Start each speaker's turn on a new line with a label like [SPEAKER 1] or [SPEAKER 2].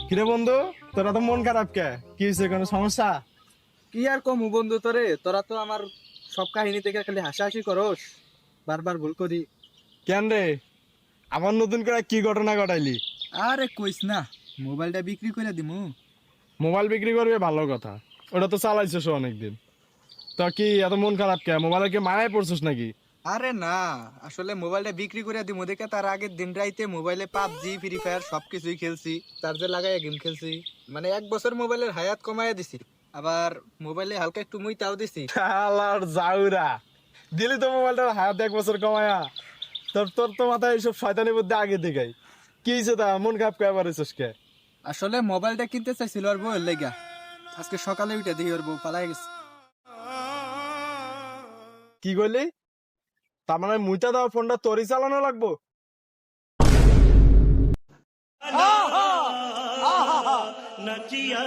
[SPEAKER 1] কিরে বন্ধু, তোরা তো মন খারাপ কে? কি হয়েছে, কোনো সমস্যা?
[SPEAKER 2] কি আর কমু বন্ধু, তোরা তো আমার সব কাহিনী থেকে খালি হাসাহাসি করস, বারবার ভুল করি।
[SPEAKER 1] কেন রে, আবার নতুন করে কি ঘটনা ঘটাইলি?
[SPEAKER 2] আরে কইস না, মোবাইলটা বিক্রি করে দিমু।
[SPEAKER 1] মোবাইল বিক্রি করবে, ভালো কথা। ওটা তো চালাইছিস অনেকদিন। তা কি এত মন খারাপ কে? মোবাইলে কি মায়ায় পড়ছিস নাকি?
[SPEAKER 2] আরে না, আসলে মোবাইলটা বিক্রি করে দিমু দেখে তার আগের দিন রাইতে মোবাইলে পাবজি ফ্রি ফায়ার সবকিছুই খেলছি, চার্জে লাগাই গেম খেলছি। মানে 1 বছর মোবাইলের হায়াত কমাইয়া দিছি, আবার মোবাইলে হালকা একটু মুইতাও দিছি।
[SPEAKER 1] শালার জাউরা, দিলি তো মোবাইলটার হায়াত 1 বছর কমায়া। তোর তোর তো মাথায় এইসব শয়তানি বুদ্ধি আগে দেখাই। কি হয়েছে তা মন খারাপ কে পারিস কে?
[SPEAKER 2] আসলে মোবাইলটা কিনতে চাইছিল আর বউয়ের লেগা, আজকে সকালে উঠে দেখি ওর বউ পালাই গেছে।
[SPEAKER 1] কি কইলি? তার মানে মুইতা দেওয়া ফোনটা তোরই চালানো লাগবো?
[SPEAKER 3] नचिया